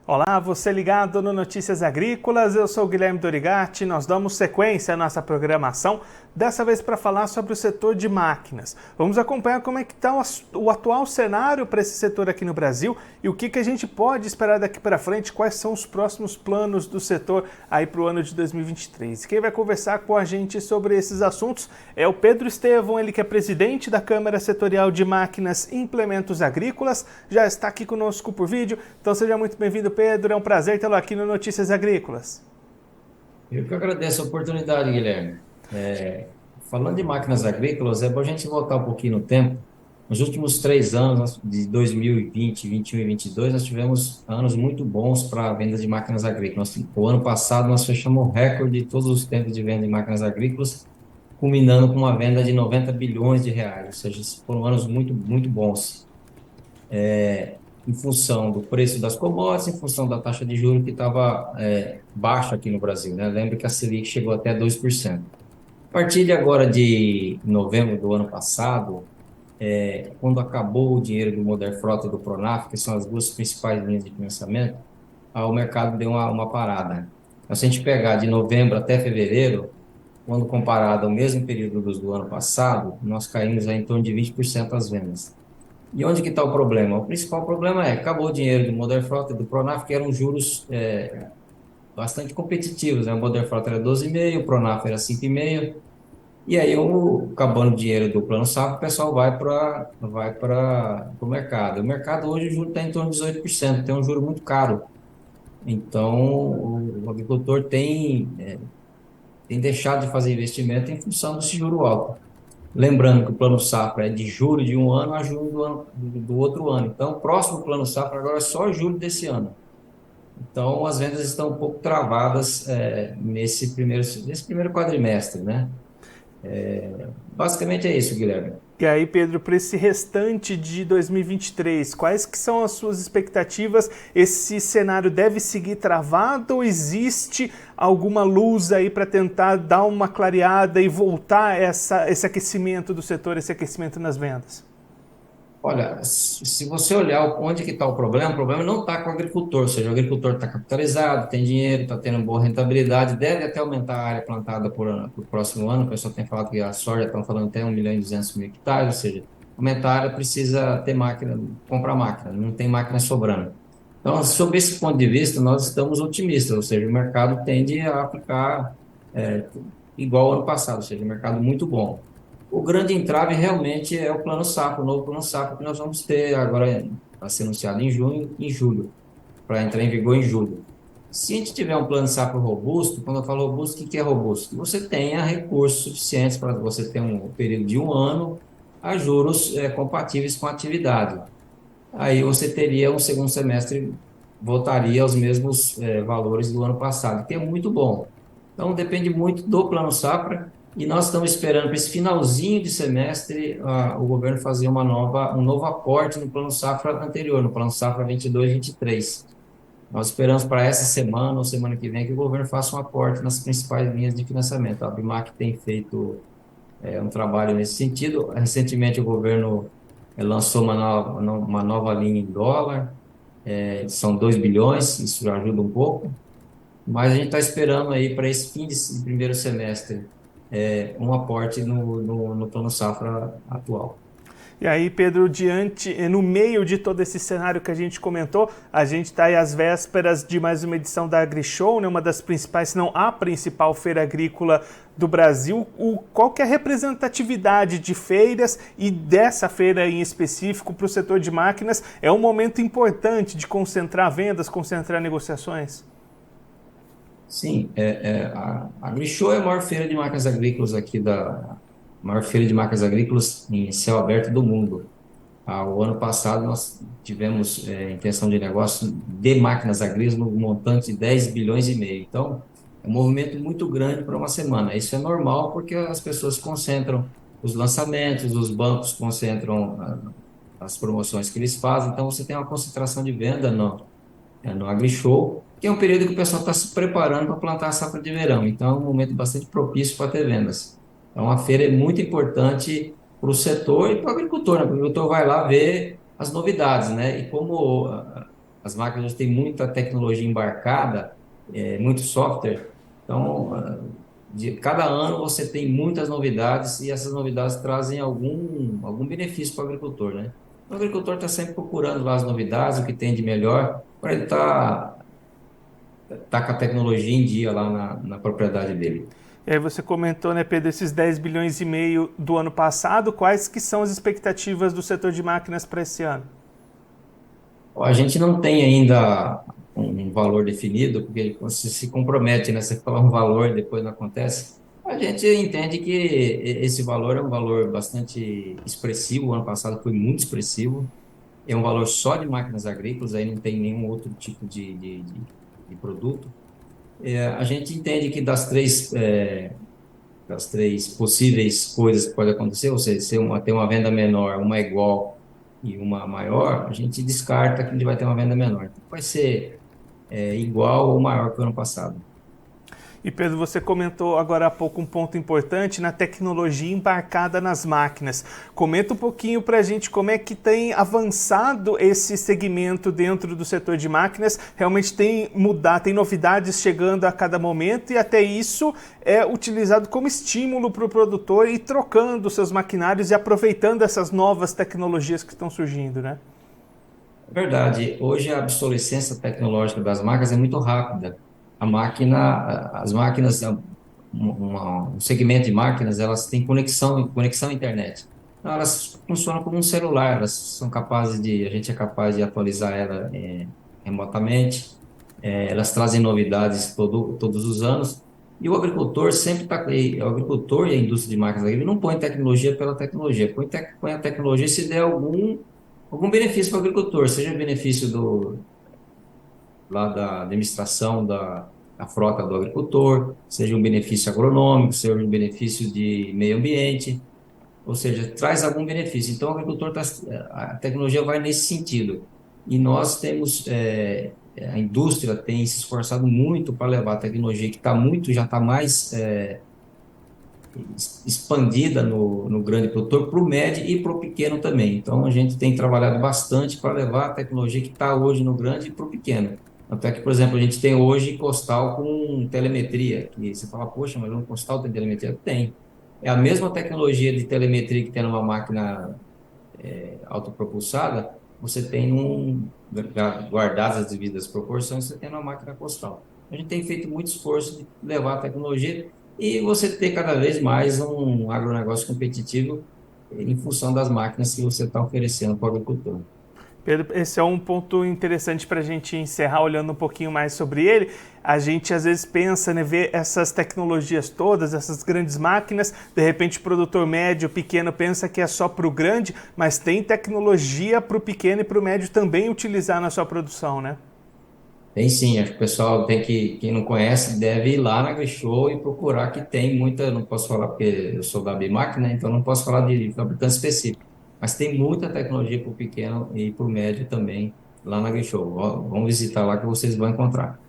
Olá, você ligado no Notícias Agrícolas, eu sou o Guilherme Dorigatti, nós damos sequência à nossa programação, dessa vez para falar sobre o setor de máquinas. Vamos acompanhar como é que está o atual cenário para esse setor aqui no Brasil e o que a gente pode esperar daqui para frente, quais são os próximos planos do setor aí para o ano de 2023. Quem vai conversar com a gente sobre esses assuntos é o Pedro Estevão, ele que é presidente da Câmara Setorial de Máquinas e Implementos Agrícolas, já está aqui conosco por vídeo, então seja muito bem-vindo, Pedro, é um prazer tê-lo aqui no Notícias Agrícolas. Eu que agradeço a oportunidade, Guilherme. Falando de máquinas agrícolas, é bom a gente voltar um pouquinho no tempo. Nos últimos 3 anos, de 2020, 21 e 22, nós tivemos anos muito bons para a venda de máquinas agrícolas. O ano passado, nós fechamos o recorde de todos os tempos de venda de máquinas agrícolas, culminando com uma venda de 90 bilhões de reais, ou seja, foram anos muito, muito bons, em função do preço das commodities, em função da taxa de juros que estava baixa aqui no Brasil, né? Lembra que a Selic chegou até 2%. A partir de agora, de novembro do ano passado, quando acabou o dinheiro do Moderfrota e do Pronaf, que são as duas principais linhas de financiamento, o mercado deu uma parada. Então, se a gente pegar de novembro até fevereiro, quando comparado ao mesmo período do ano passado, nós caímos aí em torno de 20% as vendas. E onde que está o problema? O principal problema acabou o dinheiro do Moderfrota e do Pronaf, que eram juros bastante competitivos, né? O Moderfrota era 12,5, o Pronaf era 5,5, e aí, acabando o dinheiro do Plano Safra, o pessoal vai para o mercado. O mercado hoje, o juro está em torno de 18%, tem um juro muito caro. Então, o agricultor tem deixado de fazer investimento em função desse juro alto. Lembrando que o Plano Safra é de julho de um ano a julho do outro ano. Então, o próximo Plano Safra agora é só julho desse ano. Então, as vendas estão um pouco travadas nesse primeiro quadrimestre, né? Basicamente é isso, Guilherme. E aí, Pedro, para esse restante de 2023, quais que são as suas expectativas? Esse cenário deve seguir travado ou existe alguma luz aí para tentar dar uma clareada e voltar esse aquecimento do setor, esse aquecimento nas vendas? Olha, se você olhar onde que está o problema não está com o agricultor, ou seja, o agricultor está capitalizado, tem dinheiro, está tendo boa rentabilidade, deve até aumentar a área plantada por próximo ano. O pessoal tem falado que a soja estão falando até 1.200.000 hectares, ou seja, aumentar a área precisa ter máquina, comprar máquina, não tem máquina sobrando. Então, sob esse ponto de vista, nós estamos otimistas, ou seja, o mercado tende a ficar é, igual ao ano passado, ou seja, um mercado muito bom. O grande entrave realmente é o Plano Safra, o novo Plano Safra que nós vamos ter agora, vai ser anunciado em junho e em julho, para entrar em vigor em julho. Se a gente tiver um Plano Safra robusto, quando eu falo robusto, o que é robusto? Que você tenha recursos suficientes para você ter um período de um ano a juros compatíveis com a atividade. Aí você teria um segundo semestre, voltaria aos mesmos valores do ano passado, que é muito bom. Então, depende muito do Plano Safra, e nós estamos esperando para esse finalzinho de semestre o governo fazer um novo aporte no Plano Safra anterior, no Plano Safra 22-23. Nós esperamos para essa semana ou semana que vem que o governo faça um aporte nas principais linhas de financiamento. A BIMAC tem feito um trabalho nesse sentido. Recentemente, o governo lançou uma nova linha em dólar, são 2 bilhões, isso já ajuda um pouco, mas a gente está esperando aí para esse fim de primeiro semestre um aporte no Plano Safra atual. E aí, Pedro, no meio de todo esse cenário que a gente comentou, a gente está aí às vésperas de mais uma edição da AgriShow, né, uma das principais, se não a principal feira agrícola do Brasil. Qual que é a representatividade de feiras e dessa feira em específico para o setor de máquinas? É um momento importante de concentrar vendas, concentrar negociações? Sim, a AgriShow é a maior feira de máquinas agrícolas maior feira de máquinas agrícolas em céu aberto do mundo. O ano passado nós tivemos intenção de negócio de máquinas agrícolas no montante de 10 bilhões e meio. Então, é um movimento muito grande para uma semana. Isso é normal porque as pessoas concentram os lançamentos, os bancos concentram as promoções que eles fazem. Então, você tem uma concentração de venda no AgriShow, que é um período que o pessoal está se preparando para plantar a safra de verão. Então, é um momento bastante propício para ter vendas. Então, a feira é muito importante para o setor e para o agricultor, né? O agricultor vai lá ver as novidades, né? E como as máquinas têm muita tecnologia embarcada, muito software. Então, de cada ano você tem muitas novidades e essas novidades trazem algum benefício para o agricultor, né? O agricultor está sempre procurando lá as novidades, o que tem de melhor, para ele tá com a tecnologia em dia lá na propriedade dele. E aí você comentou, né, Pedro, esses 10 bilhões e meio do ano passado, quais que são as expectativas do setor de máquinas para esse ano? A gente não tem ainda um valor definido, porque você se compromete, né? Você fala um valor e depois não acontece. A gente entende que esse valor é um valor bastante expressivo. O ano passado foi muito expressivo. É um valor só de máquinas agrícolas, aí não tem nenhum outro tipo de produto. A gente entende que das três possíveis coisas que podem acontecer, ou seja, se ter uma venda menor, uma igual e uma maior, a gente descarta que a gente vai ter uma venda menor. Então, vai ser igual ou maior que o ano passado. E Pedro, você comentou agora há pouco um ponto importante na tecnologia embarcada nas máquinas. Comenta um pouquinho para a gente como é que tem avançado esse segmento dentro do setor de máquinas. Realmente tem mudado, tem novidades chegando a cada momento e até isso é utilizado como estímulo para o produtor ir trocando seus maquinários e aproveitando essas novas tecnologias que estão surgindo, né? É verdade, hoje a obsolescência tecnológica das máquinas é muito rápida. As máquinas, um segmento de máquinas, elas têm conexão à internet. Então, elas funcionam como um celular, elas são capazes a gente é capaz de atualizar ela remotamente. Elas trazem novidades todos os anos. E o agricultor sempre está, o agricultor e a indústria de máquinas agrícolas não põe tecnologia pela tecnologia, põe a tecnologia se der algum benefício para o agricultor, seja benefício lá da administração da frota do agricultor, seja um benefício agronômico, seja um benefício de meio ambiente, ou seja, traz algum benefício. Então, o agricultor a tecnologia vai nesse sentido. E nós temos, a indústria tem se esforçado muito para levar a tecnologia que já está mais expandida no grande produtor, para o médio e para o pequeno também. Então, a gente tem trabalhado bastante para levar a tecnologia que está hoje no grande para o pequeno. Até que, por exemplo, a gente tem hoje costal com telemetria, que você fala, poxa, mas um costal tem telemetria? Tem. É a mesma tecnologia de telemetria que tem numa máquina autopropulsada, você tem guardadas as devidas proporções, você tem numa máquina costal. A gente tem feito muito esforço de levar a tecnologia e você ter cada vez mais um agronegócio competitivo em função das máquinas que você está oferecendo para o agricultor. Pedro, esse é um ponto interessante para a gente encerrar olhando um pouquinho mais sobre ele. A gente às vezes pensa, né, ver essas tecnologias todas, essas grandes máquinas, de repente o produtor médio, pequeno pensa que é só para o grande, mas tem tecnologia para o pequeno e para o médio também utilizar na sua produção, né? Tem sim, acho que o pessoal quem não conhece, deve ir lá na AgriShow e procurar que tem muita, não posso falar porque eu sou da Bimac, né, então não posso falar de fabricante específico, mas tem muita tecnologia para o pequeno e para o médio também lá na AgriShow. Vamos visitar lá que vocês vão encontrar.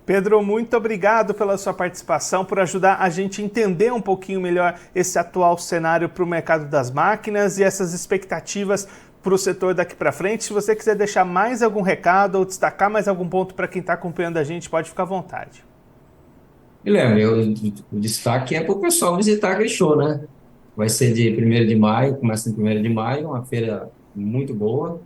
Pedro, muito obrigado pela sua participação, por ajudar a gente a entender um pouquinho melhor esse atual cenário para o mercado das máquinas e essas expectativas para o setor daqui para frente. Se você quiser deixar mais algum recado ou destacar mais algum ponto para quem está acompanhando a gente, pode ficar à vontade. Guilherme, o destaque é para o pessoal visitar a AgriShow, né? Vai ser de 1º de maio, começa em 1º de maio, uma feira muito boa,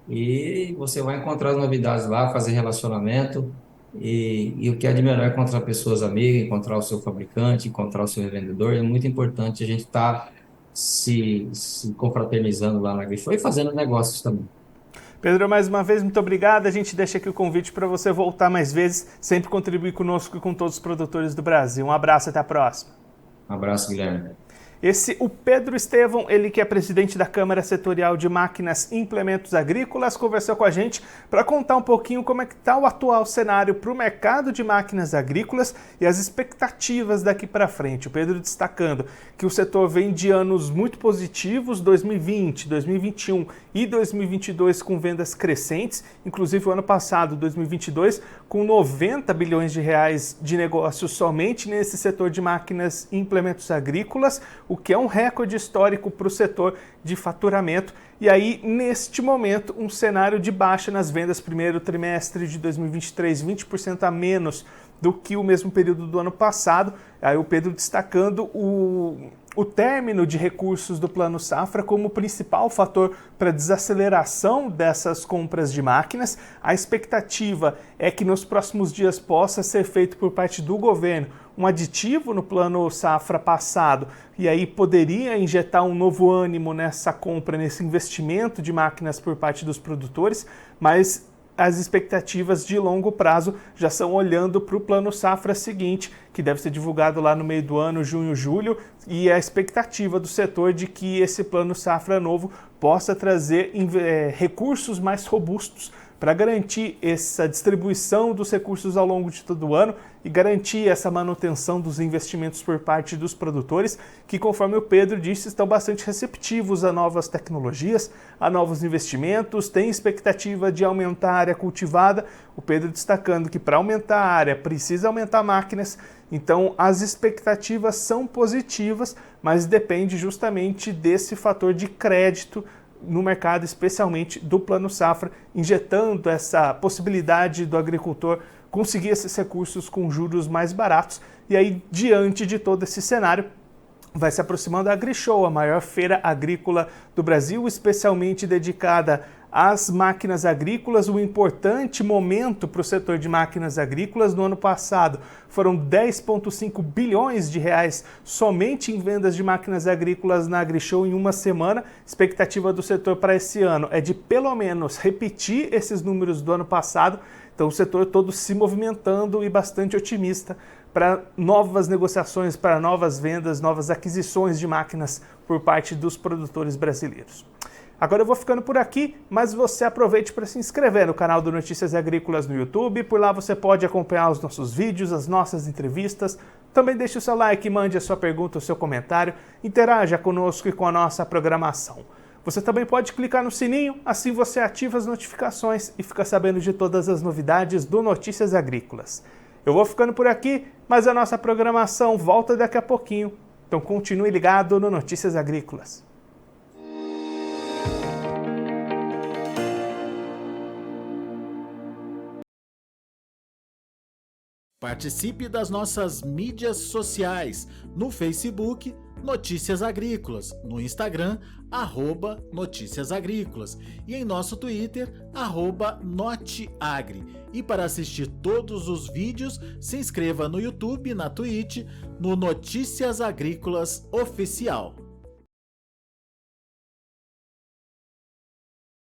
e você vai encontrar as novidades lá, fazer relacionamento, e o que é de melhor é encontrar pessoas amigas, encontrar o seu fabricante, encontrar o seu revendedor. É muito importante a gente estar se confraternizando lá na AgriShow e fazendo negócios também. Pedro, mais uma vez, muito obrigado. A gente deixa aqui o convite para você voltar mais vezes, sempre contribuir conosco e com todos os produtores do Brasil. Um abraço, até a próxima. Um abraço, Guilherme. O Pedro Estevão, ele que é presidente da Câmara Setorial de Máquinas e Implementos Agrícolas, conversou com a gente para contar um pouquinho como é que está o atual cenário para o mercado de máquinas agrícolas e as expectativas daqui para frente. O Pedro destacando que o setor vem de anos muito positivos, 2020, 2021 e 2022 com vendas crescentes, inclusive o ano passado, 2022, com 90 bilhões de reais de negócio somente nesse setor de máquinas e implementos agrícolas, o que é um recorde histórico para o setor de faturamento. E aí, neste momento, um cenário de baixa nas vendas primeiro trimestre de 2023, 20% a menos do que o mesmo período do ano passado. Aí o Pedro destacando o término de recursos do Plano Safra como principal fator para a desaceleração dessas compras de máquinas. A expectativa é que nos próximos dias possa ser feito por parte do governo um aditivo no Plano Safra passado, e aí poderia injetar um novo ânimo nessa compra, nesse investimento de máquinas por parte dos produtores, mas as expectativas de longo prazo já são olhando para o Plano Safra seguinte, que deve ser divulgado lá no meio do ano, junho, julho, e a expectativa do setor de que esse Plano Safra novo possa trazer recursos mais robustos para garantir essa distribuição dos recursos ao longo de todo o ano e garantir essa manutenção dos investimentos por parte dos produtores, que, conforme o Pedro disse, estão bastante receptivos a novas tecnologias, a novos investimentos, têm expectativa de aumentar a área cultivada. O Pedro destacando que para aumentar a área precisa aumentar máquinas, então as expectativas são positivas, mas depende justamente desse fator de crédito no mercado, especialmente do Plano Safra, injetando essa possibilidade do agricultor conseguir esses recursos com juros mais baratos. E aí, diante de todo esse cenário, vai se aproximando a AgriShow, a maior feira agrícola do Brasil, especialmente dedicada às máquinas agrícolas, um importante momento para o setor de máquinas agrícolas. No ano passado foram 10,5 bilhões de reais somente em vendas de máquinas agrícolas na AgriShow em uma semana. Expectativa do setor para esse ano é de pelo menos repetir esses números do ano passado. Então o setor todo se movimentando e bastante otimista para novas negociações, para novas vendas, novas aquisições de máquinas por parte dos produtores brasileiros. Agora eu vou ficando por aqui, mas você aproveite para se inscrever no canal do Notícias Agrícolas no YouTube. Por lá você pode acompanhar os nossos vídeos, as nossas entrevistas. Também deixe o seu like, mande a sua pergunta, o seu comentário, interaja conosco e com a nossa programação. Você também pode clicar no sininho, assim você ativa as notificações e fica sabendo de todas as novidades do Notícias Agrícolas. Eu vou ficando por aqui, mas a nossa programação volta daqui a pouquinho. Então continue ligado no Notícias Agrícolas. Participe das nossas mídias sociais, no Facebook, Notícias Agrícolas, no Instagram, @Notícias Agrícolas e em nosso Twitter, @Noteagri. E para assistir todos os vídeos, se inscreva no YouTube, na Twitch, no Notícias Agrícolas Oficial.